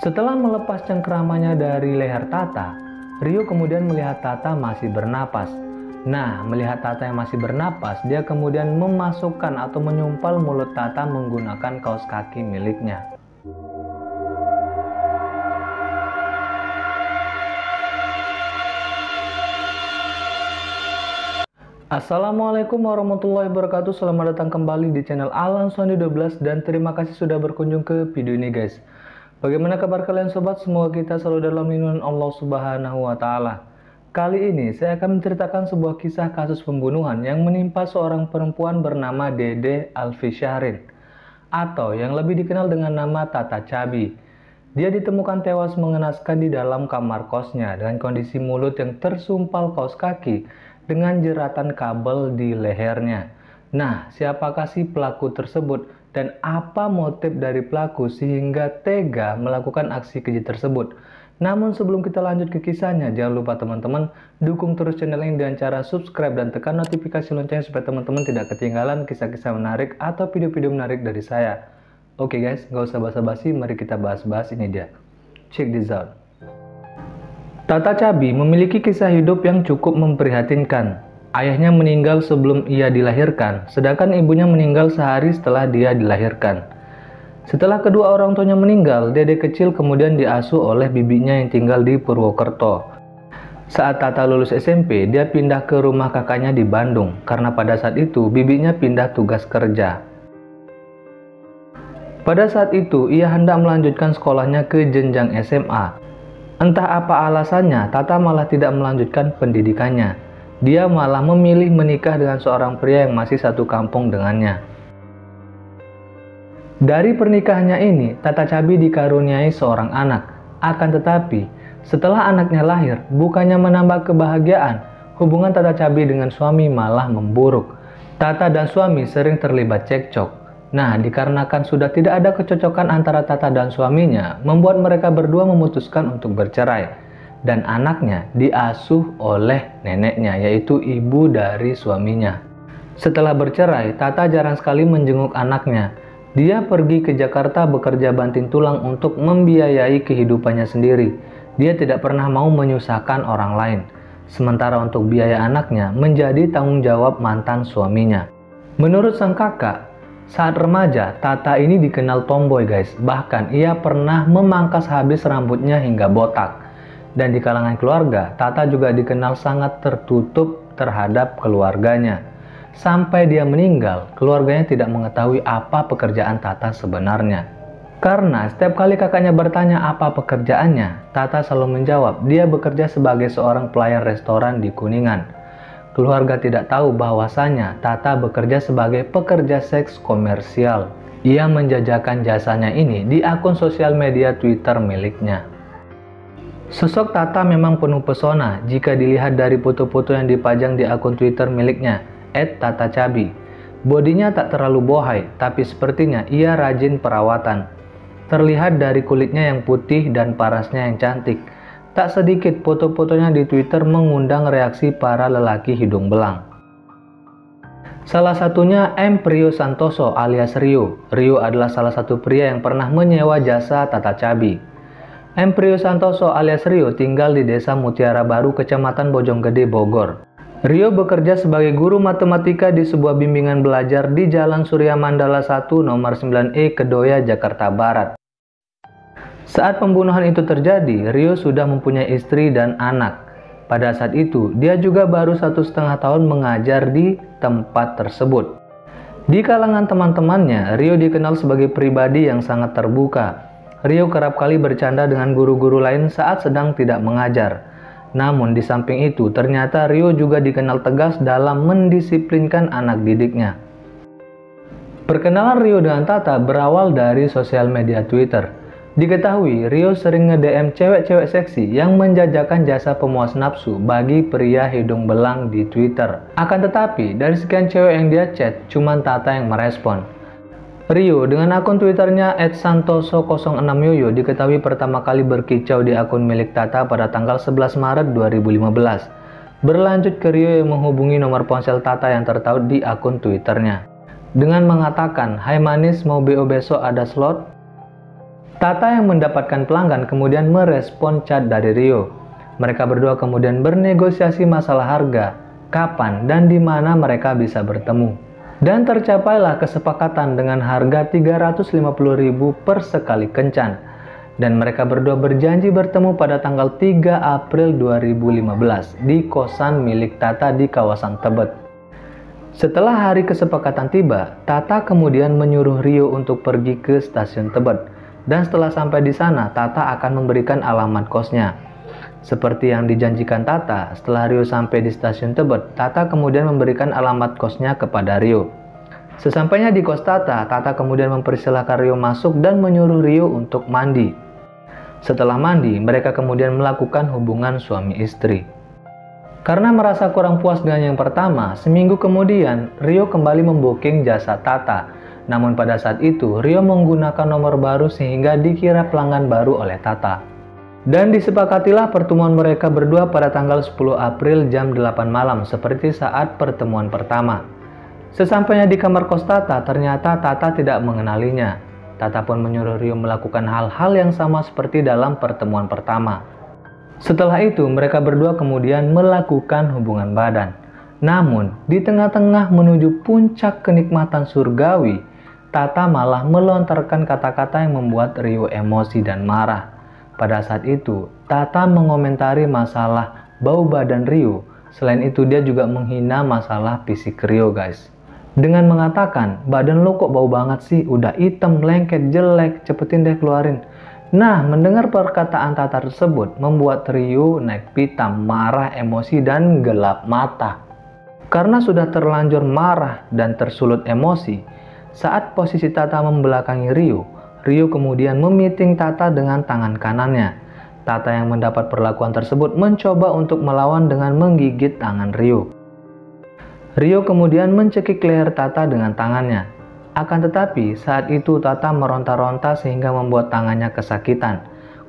Setelah melepas cengkeramannya dari leher Tata, Rio kemudian melihat Tata masih bernapas. Nah, melihat Tata yang masih bernapas, dia kemudian memasukkan atau menyumpal mulut Tata menggunakan kaos kaki miliknya. Assalamualaikum warahmatullahi wabarakatuh. Selamat datang kembali di channel Alan Sony 12 dan terima kasih sudah berkunjung ke video ini guys. Bagaimana kabar kalian sobat? Semoga kita selalu dalam lindungan Allah Subhanahu wa taala. Kali ini saya akan menceritakan sebuah kisah kasus pembunuhan yang menimpa seorang perempuan bernama Dede Alfi Syahrin atau yang lebih dikenal dengan nama Tata Cabi. Dia ditemukan tewas mengenaskan di dalam kamar kosnya dengan kondisi mulut yang tersumpal kaos kaki dengan jeratan kabel di lehernya. Nah, siapakah si pelaku tersebut dan apa motif dari pelaku sehingga tega melakukan aksi keji tersebut? Namun sebelum kita lanjut ke kisahnya, jangan lupa teman-teman dukung terus channel ini dengan cara subscribe dan tekan notifikasi loncengnya supaya teman-teman tidak ketinggalan kisah-kisah menarik atau video-video menarik dari saya. Oke guys, nggak usah basa-basi, mari kita bahas-bahas ini dia. Check this out. Tata Cabi memiliki kisah hidup yang cukup memprihatinkan. Ayahnya meninggal sebelum ia dilahirkan, sedangkan ibunya meninggal sehari setelah dia dilahirkan. Setelah kedua orang tuanya meninggal, Dede kecil kemudian diasuh oleh bibinya yang tinggal di Purwokerto. Saat Tata lulus SMP, dia pindah ke rumah kakaknya di Bandung, karena pada saat itu bibinya pindah tugas kerja. Pada saat itu, ia hendak melanjutkan sekolahnya ke jenjang SMA. Entah apa alasannya, Tata malah tidak melanjutkan pendidikannya. Dia malah memilih menikah dengan seorang pria yang masih satu kampung dengannya. Dari pernikahannya ini, Tata Cabi dikaruniai seorang anak. Akan tetapi, setelah anaknya lahir, bukannya menambah kebahagiaan, hubungan Tata Cabi dengan suami malah memburuk. Tata dan suami sering terlibat cekcok. Nah, dikarenakan sudah tidak ada kecocokan antara Tata dan suaminya, membuat mereka berdua memutuskan untuk bercerai. Dan anaknya diasuh oleh neneknya, yaitu ibu dari suaminya. Setelah bercerai, Tata jarang sekali menjenguk anaknya. Dia pergi ke Jakarta bekerja banting tulang untuk membiayai kehidupannya sendiri. Dia tidak pernah mau menyusahkan orang lain. Sementara untuk biaya anaknya menjadi tanggung jawab mantan suaminya. Menurut sang kakak, saat remaja, Tata ini dikenal tomboy guys. Bahkan ia pernah memangkas habis rambutnya hingga botak. Dan di kalangan keluarga, Tata juga dikenal sangat tertutup terhadap keluarganya. Sampai dia meninggal, keluarganya tidak mengetahui apa pekerjaan Tata sebenarnya. Karena setiap kali kakaknya bertanya apa pekerjaannya, Tata selalu menjawab dia bekerja sebagai seorang pelayan restoran di Kuningan. Keluarga tidak tahu bahwasanya Tata bekerja sebagai pekerja seks komersial. Ia menjajakan jasanya ini di akun sosial media Twitter miliknya. Sosok Tata memang penuh pesona jika dilihat dari foto-foto yang dipajang di akun Twitter miliknya, @tatacabi. Bodinya tak terlalu bohai, tapi sepertinya ia rajin perawatan. Terlihat dari kulitnya yang putih dan parasnya yang cantik. Tak sedikit foto-fotonya di Twitter mengundang reaksi para lelaki hidung belang. Salah satunya M. Priyo Santoso alias Rio. Rio adalah salah satu pria yang pernah menyewa jasa Tata Cabi. M. Priyo Santoso alias Rio tinggal di Desa Mutiara Baru, Kecamatan Bojonggede, Bogor. Rio bekerja sebagai guru matematika di sebuah bimbingan belajar di Jalan Surya Mandala 1 nomor 9E Kedoya, Jakarta Barat. Saat pembunuhan itu terjadi, Rio sudah mempunyai istri dan anak. Pada saat itu, dia juga baru 1,5 tahun mengajar di tempat tersebut. Di kalangan teman-temannya, Rio dikenal sebagai pribadi yang sangat terbuka. Rio kerap kali bercanda dengan guru-guru lain saat sedang tidak mengajar. Namun di samping itu, ternyata Rio juga dikenal tegas dalam mendisiplinkan anak didiknya. Perkenalan Rio dengan Tata berawal dari sosial media Twitter. Diketahui, Rio sering nge-DM cewek-cewek seksi yang menjajakan jasa pemuas nafsu bagi pria hidung belang di Twitter. Akan tetapi, dari sekian cewek yang dia chat, cuman Tata yang merespon. Rio dengan akun Twitternya @santoso06yoyo diketahui pertama kali berkicau di akun milik Tata pada tanggal 11 Maret 2015. Berlanjut ke Rio yang menghubungi nomor ponsel Tata yang tertaut di akun Twitternya. Dengan mengatakan, "Hai manis, mau BO besok ada slot?" Tata yang mendapatkan pelanggan kemudian merespon chat dari Rio. Mereka berdua kemudian bernegosiasi masalah harga, kapan dan di mana mereka bisa bertemu. Dan tercapailah kesepakatan dengan harga 350.000 per sekali kencan. Dan mereka berdua berjanji bertemu pada tanggal 3 April 2015 di kosan milik Tata di kawasan Tebet. Setelah hari kesepakatan tiba, Tata kemudian menyuruh Rio untuk pergi ke stasiun Tebet. Dan setelah sampai di sana, Tata akan memberikan alamat kosnya. Seperti yang dijanjikan Tata, setelah Rio sampai di stasiun Tebet, Tata kemudian memberikan alamat kosnya kepada Rio. Sesampainya di kos Tata, Tata kemudian mempersilahkan Rio masuk dan menyuruh Rio untuk mandi. Setelah mandi, mereka kemudian melakukan hubungan suami istri. Karena merasa kurang puas dengan yang pertama, seminggu kemudian Rio kembali membooking jasa Tata. Namun pada saat itu, Rio menggunakan nomor baru sehingga dikira pelanggan baru oleh Tata. Dan disepakatilah pertemuan mereka berdua pada tanggal 10 April jam 8 malam seperti saat pertemuan pertama. Sesampainya di kamar kos Tata, ternyata Tata tidak mengenalinya. Tata pun menyuruh Rio melakukan hal-hal yang sama seperti dalam pertemuan pertama. Setelah itu, mereka berdua kemudian melakukan hubungan badan. Namun, di tengah-tengah menuju puncak kenikmatan surgawi, Tata malah melontarkan kata-kata yang membuat Rio emosi dan marah. Pada saat itu, Tata mengomentari masalah bau badan Rio. Selain itu, dia juga menghina masalah fisik Rio, guys. Dengan mengatakan, badan lo kok bau banget sih, udah hitam, lengket, jelek, cepetin deh keluarin. Nah, mendengar perkataan Tata tersebut membuat Rio naik pitam, marah, emosi, dan gelap mata. Karena sudah terlanjur marah dan tersulut emosi, saat posisi Tata membelakangi Rio, Rio kemudian memiting Tata dengan tangan kanannya. Tata yang mendapat perlakuan tersebut mencoba untuk melawan dengan menggigit tangan Rio. Rio kemudian mencekik leher Tata dengan tangannya. Akan tetapi saat itu Tata meronta-ronta sehingga membuat tangannya kesakitan.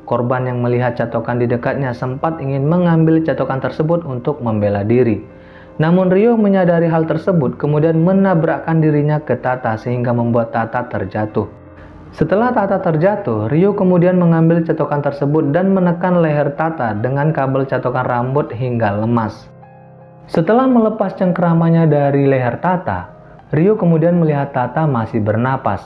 Korban yang melihat catokan di dekatnya sempat ingin mengambil catokan tersebut untuk membela diri. Namun Rio menyadari hal tersebut kemudian menabrakkan dirinya ke Tata sehingga membuat Tata terjatuh. Setelah Tata terjatuh, Rio kemudian mengambil catokan tersebut dan menekan leher Tata dengan kabel catokan rambut hingga lemas. Setelah melepas cengkeramannya dari leher Tata, Rio kemudian melihat Tata masih bernapas.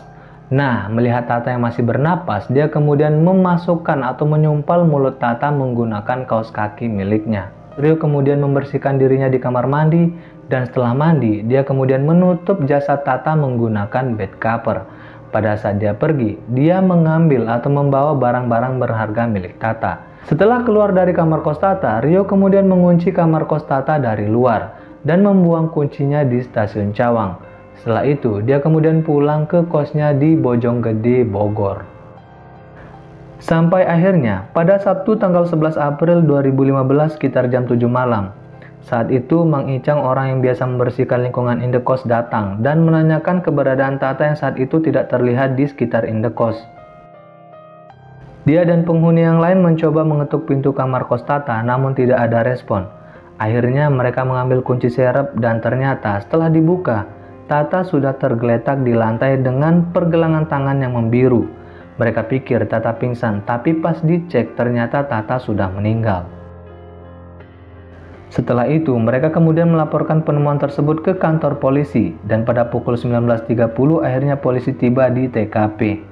Nah, melihat Tata yang masih bernapas, dia kemudian memasukkan atau menyumpal mulut Tata menggunakan kaos kaki miliknya. Rio kemudian membersihkan dirinya di kamar mandi, dan setelah mandi, dia kemudian menutup jasad Tata menggunakan bed cover. Pada saat dia pergi, dia mengambil atau membawa barang-barang berharga milik Tata. Setelah keluar dari kamar kos Tata, Rio kemudian mengunci kamar kos Tata dari luar dan membuang kuncinya di stasiun Cawang. Setelah itu, dia kemudian pulang ke kosnya di Bojonggede, Bogor. Sampai akhirnya, pada Sabtu tanggal 11 April 2015 sekitar jam 7 malam. Saat itu, Mang Icang, orang yang biasa membersihkan lingkungan indekos, datang dan menanyakan keberadaan Tata yang saat itu tidak terlihat di sekitar indekos. Dia dan penghuni yang lain mencoba mengetuk pintu kamar kos Tata, namun tidak ada respon. Akhirnya mereka mengambil kunci serep dan ternyata setelah dibuka, Tata sudah tergeletak di lantai dengan pergelangan tangan yang membiru. Mereka pikir Tata pingsan, tapi pas dicek ternyata Tata sudah meninggal. Setelah itu, mereka kemudian melaporkan penemuan tersebut ke kantor polisi dan pada pukul 19.30 akhirnya polisi tiba di TKP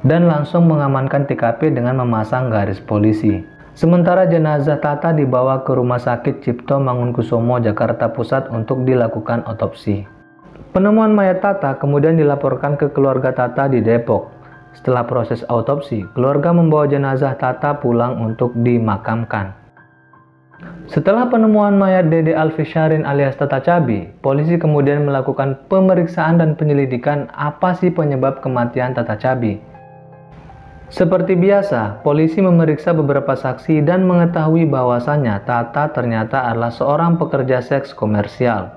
dan langsung mengamankan TKP dengan memasang garis polisi. Sementara jenazah Tata dibawa ke Rumah Sakit Cipto Mangunkusumo, Jakarta Pusat untuk dilakukan otopsi. Penemuan mayat Tata kemudian dilaporkan ke keluarga Tata di Depok. Setelah proses autopsi, keluarga membawa jenazah Tata pulang untuk dimakamkan. Setelah penemuan mayat Dede Alfisharin alias Tata Cabi, polisi kemudian melakukan pemeriksaan dan penyelidikan apa sih penyebab kematian Tata Cabi. Seperti biasa, polisi memeriksa beberapa saksi dan mengetahui bahwasannya Tata ternyata adalah seorang pekerja seks komersial.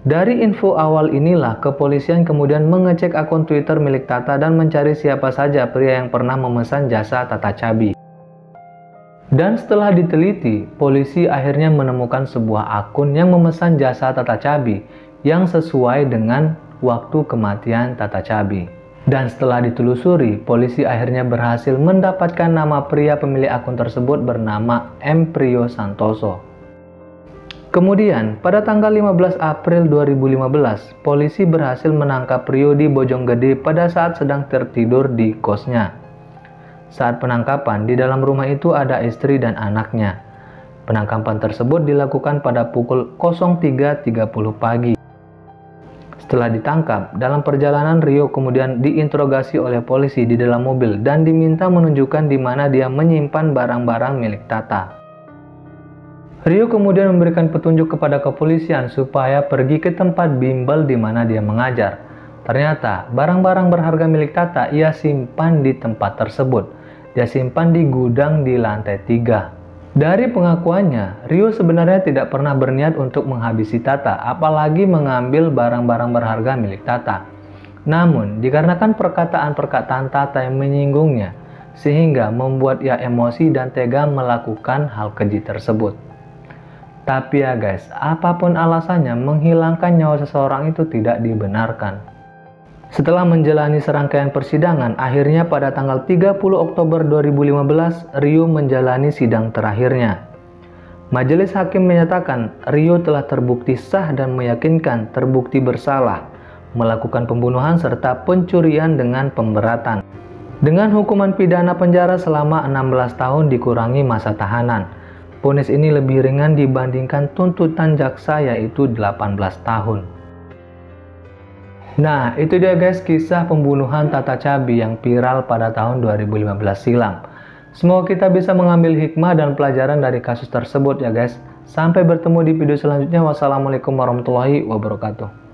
Dari info awal inilah, kepolisian kemudian mengecek akun Twitter milik Tata dan mencari siapa saja pria yang pernah memesan jasa Tata Cabi. Dan setelah diteliti, polisi akhirnya menemukan sebuah akun yang memesan jasa Tata Cabi yang sesuai dengan waktu kematian Tata Cabi. Dan setelah ditelusuri, polisi akhirnya berhasil mendapatkan nama pria pemilik akun tersebut bernama M. Prio Santoso. Kemudian, pada tanggal 15 April 2015, polisi berhasil menangkap Prio di Bojonggede pada saat sedang tertidur di kosnya. Saat penangkapan, di dalam rumah itu ada istri dan anaknya. Penangkapan tersebut dilakukan pada pukul 03.30 pagi. Setelah ditangkap, dalam perjalanan Rio kemudian diinterogasi oleh polisi di dalam mobil dan diminta menunjukkan di mana dia menyimpan barang-barang milik Tata. Rio kemudian memberikan petunjuk kepada kepolisian supaya pergi ke tempat bimbel di mana dia mengajar. Ternyata, barang-barang berharga milik Tata ia simpan di tempat tersebut. Dia simpan di gudang di lantai 3. Dari pengakuannya, Rio sebenarnya tidak pernah berniat untuk menghabisi Tata, apalagi mengambil barang-barang berharga milik Tata. Namun, dikarenakan perkataan-perkataan Tata yang menyinggungnya, sehingga membuat ia emosi dan tega melakukan hal keji tersebut. Tapi ya guys, apapun alasannya, menghilangkan nyawa seseorang itu tidak dibenarkan. Setelah menjalani serangkaian persidangan, akhirnya pada tanggal 30 Oktober 2015, Rio menjalani sidang terakhirnya. Majelis hakim menyatakan Rio telah terbukti sah dan meyakinkan terbukti bersalah, melakukan pembunuhan serta pencurian dengan pemberatan. Dengan hukuman pidana penjara selama 16 tahun dikurangi masa tahanan. Vonis ini lebih ringan dibandingkan tuntutan jaksa yaitu 18 tahun. Nah, itu dia guys kisah pembunuhan Tata Cabi yang viral pada tahun 2015 silam. Semoga kita bisa mengambil hikmah dan pelajaran dari kasus tersebut ya guys. Sampai bertemu di video selanjutnya. Wassalamualaikum warahmatullahi wabarakatuh.